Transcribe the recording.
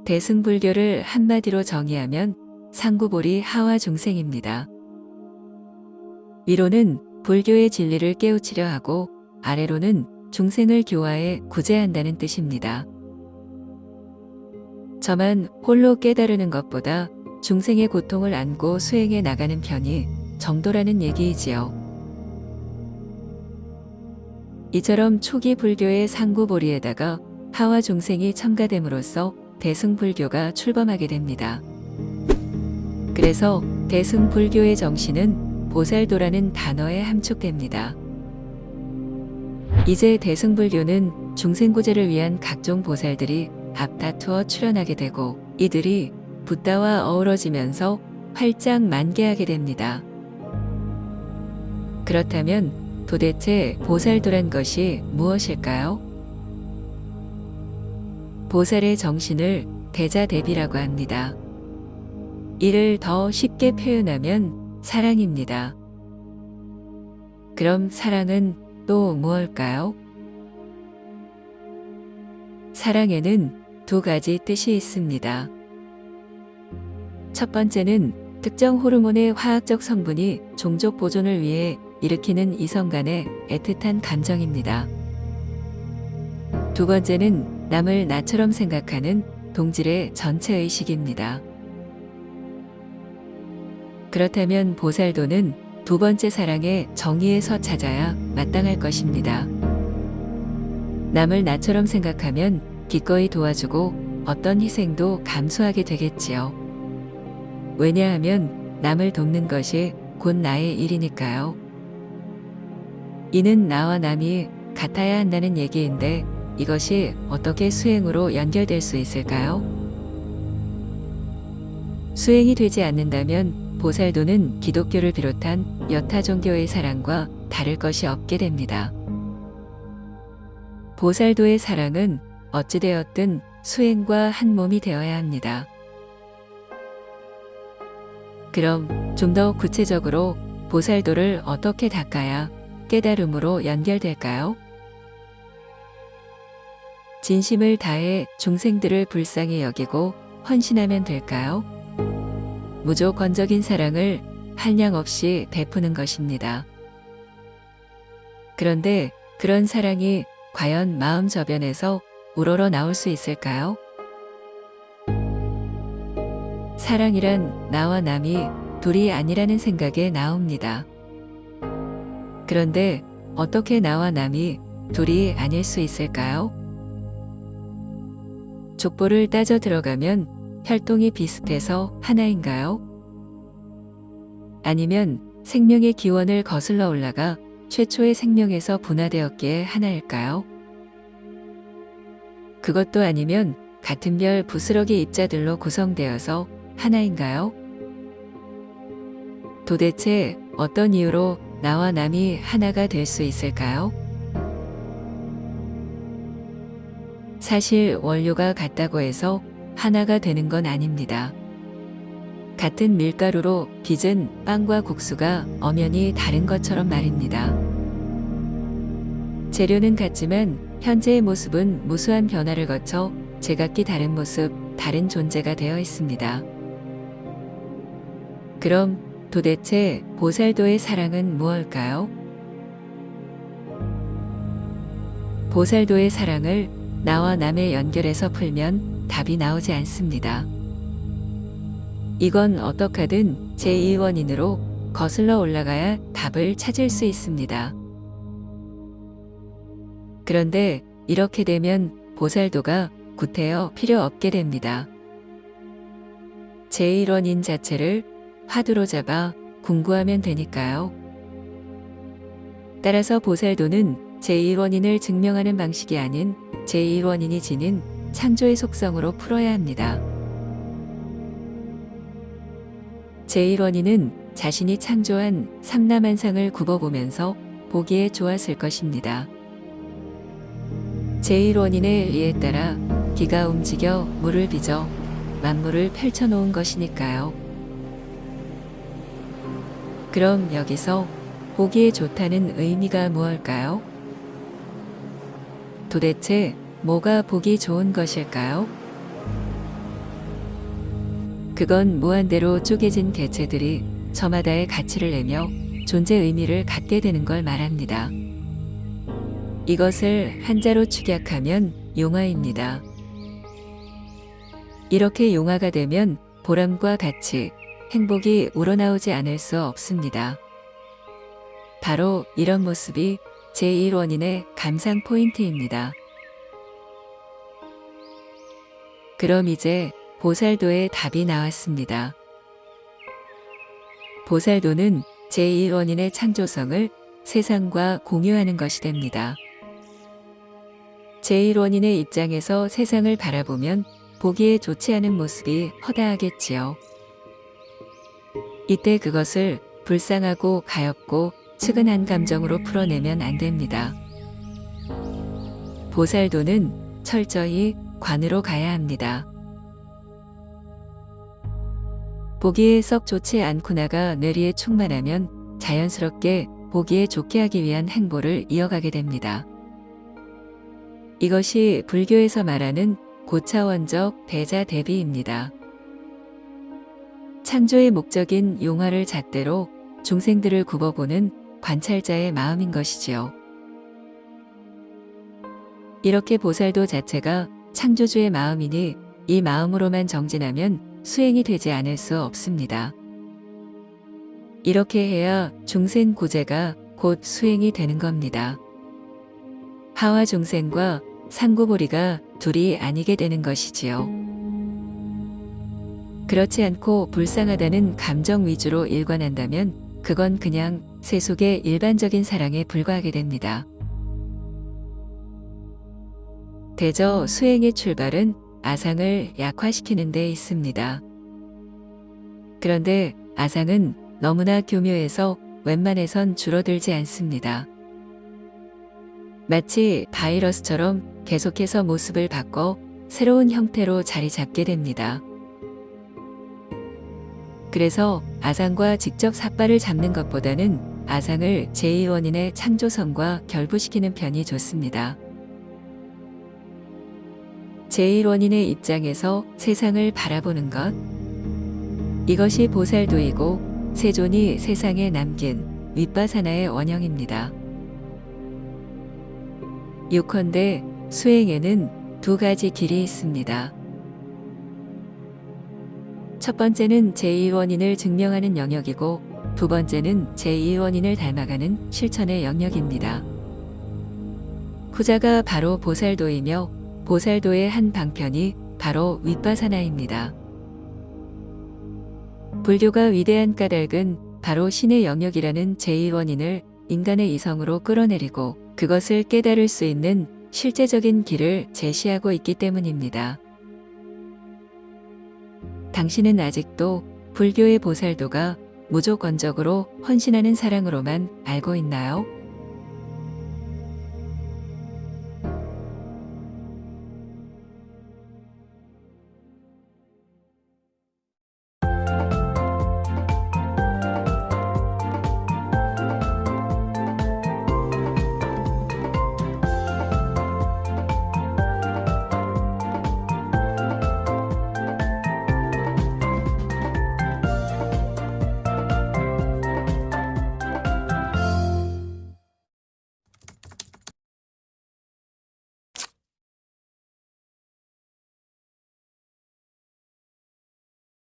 대승불교를 한마디로 정의하면 상구볼이 하와 중생입니다. 위로는 불교의 진리를 깨우치려 하고 아래로는 중생을 교화해 구제한다는 뜻입니다. 저만 홀로 깨달으는 것보다 중생의 고통을 안고 수행해 나가는 편이 정도라는 얘기이지요. 이처럼 초기 불교의 상구보리에다가 하와 중생이 첨가됨으로써 대승불교가 출범하게 됩니다. 그래서 대승불교의 정신은 보살도라는 단어에 함축됩니다. 이제 대승불교는 중생구제를 위한 각종 보살들이 앞다투어 출현하게 되고 이들이 붓다와 어우러지면서 활짝 만개하게 됩니다. 그렇다면 도대체 보살도란 것이 무엇일까요? 보살의 정신을 대자대비라고 합니다. 이를 더 쉽게 표현하면 사랑입니다. 그럼 사랑은 또 무엇일까요? 사랑에는 두 가지 뜻이 있습니다. 첫 번째는 특정 호르몬의 화학적 성분이 종족 보존을 위해 일으키는 이성 간의 애틋한 감정입니다. 두 번째는 남을 나처럼 생각하는 동질의 전체의식입니다. 그렇다면 보살도는 두 번째 사랑의 정의에서 찾아야 마땅할 것입니다. 남을 나처럼 생각하면 기꺼이 도와주고 어떤 희생도 감수하게 되겠지요. 왜냐하면 남을 돕는 것이 곧 나의 일이니까요. 이는 나와 남이 같아야 한다는 얘기인데 이것이 어떻게 수행으로 연결될 수 있을까요? 수행이 되지 않는다면 보살도는 기독교를 비롯한 여타 종교의 사랑과 다를 것이 없게 됩니다. 보살도의 사랑은 어찌되었든 수행과 한 몸이 되어야 합니다. 그럼 좀 더 구체적으로 보살도를 어떻게 닦아야 깨달음으로 연결될까요? 진심을 다해 중생들을 불쌍히 여기고 헌신하면 될까요? 무조건적인 사랑을 한량 없이 베푸는 것입니다. 그런데 그런 사랑이 과연 마음 저변에서 우러러 나올 수 있을까요? 사랑이란 나와 남이 둘이 아니라는 생각에 나옵니다. 그런데 어떻게 나와 남이 둘이 아닐 수 있을까요? 족보를 따져 들어가면 혈통이 비슷해서 하나인가요? 아니면 생명의 기원을 거슬러 올라가 최초의 생명에서 분화되었기에 하나일까요? 그것도 아니면 같은 별 부스러기 입자들로 구성되어서 하나인가요? 도대체 어떤 이유로 나와 남이 하나가 될 수 있을까요? 사실 원료가 같다고 해서 하나가 되는 건 아닙니다. 같은 밀가루로 빚은 빵과 국수가 엄연히 다른 것처럼 말입니다. 재료는 같지만 현재의 모습은 무수한 변화를 거쳐 제각기 다른 모습, 다른 존재가 되어 있습니다. 그럼 도대체 보살도의 사랑은 무엇일까요? 보살도의 사랑을 나와 남의 연결해서 풀면 답이 나오지 않습니다. 이건 어떡하든 제2원인으로 거슬러 올라가야 답을 찾을 수 있습니다. 그런데 이렇게 되면 보살도가 구태여 필요 없게 됩니다. 제1원인 자체를 화두로 잡아 궁구하면 되니까요. 따라서 보살도는 제1원인을 증명하는 방식이 아닌 제1원인이 지닌 창조의 속성으로 풀어야 합니다. 제1원인은 자신이 창조한 삼라만상을 굽어보면서 보기에 좋았을 것입니다. 제1원인의 리에 따라 기가 움직여 물을 빚어 만물을 펼쳐놓은 것이니까요. 그럼 여기서 보기에 좋다는 의미가 무엇일까요? 도대체 뭐가 보기 좋은 것일까요? 그건 무한대로 쪼개진 개체들이 저마다의 가치를 내며 존재 의미를 갖게 되는 걸 말합니다. 이것을 한자로 축약하면 용화입니다. 이렇게 용화가 되면 보람과 가치, 행복이 우러나오지 않을 수 없습니다. 바로 이런 모습이 제1원인의 감상 포인트입니다. 그럼 이제 보살도의 답이 나왔습니다. 보살도는 제1원인의 창조성을 세상과 공유하는 것이 됩니다. 제1원인의 입장에서 세상을 바라보면 보기에 좋지 않은 모습이 허다하겠지요. 이때 그것을 불쌍하고 가엾고 측은한 감정으로 풀어내면 안 됩니다. 보살도는 철저히 관으로 가야 합니다. 보기에 썩 좋지 않구나가 뇌리에 충만하면 자연스럽게 보기에 좋게 하기 위한 행보를 이어가게 됩니다. 이것이 불교에서 말하는 고차원적 대자 대비입니다. 창조의 목적인 용화를 잣대로 중생들을 굽어보는 관찰자의 마음인 것이지요. 이렇게 보살도 자체가 창조주의 마음이니 이 마음으로만 정진하면 수행이 되지 않을 수 없습니다. 이렇게 해야 중생 고재가 곧 수행이 되는 겁니다. 하와 중생과 상구보리가 둘이 아니게 되는 것이지요. 그렇지 않고 불쌍하다는 감정 위주로 일관한다면 그건 그냥 세속의 일반적인 사랑에 불과하게 됩니다. 대저 수행의 출발은 아상을 약화시키는 데 있습니다. 그런데 아상은 너무나 교묘해서 웬만해선 줄어들지 않습니다. 마치 바이러스처럼 계속해서 모습을 바꿔 새로운 형태로 자리 잡게 됩니다. 그래서 아상과 직접 삿발을 잡는 것보다는 아상을 제2원인의 창조성과 결부시키는 편이 좋습니다. 제1원인의 입장에서 세상을 바라보는 것, 이것이 보살도이고 세존이 세상에 남긴 윗바사나의 원형입니다. 요컨대 수행에는 두 가지 길이 있습니다. 첫 번째는 제2원인을 증명하는 영역이고 두 번째는 제2원인을 닮아가는 실천의 영역입니다. 후자가 바로 보살도이며 보살도의 한 방편이 바로 윗바사나입니다. 불교가 위대한 까닭은 바로 신의 영역이라는 제2원인을 인간의 이성으로 끌어내리고 그것을 깨달을 수 있는 실제적인 길을 제시하고 있기 때문입니다. 당신은 아직도 불교의 보살도가 무조건적으로 헌신하는 사랑으로만 알고 있나요?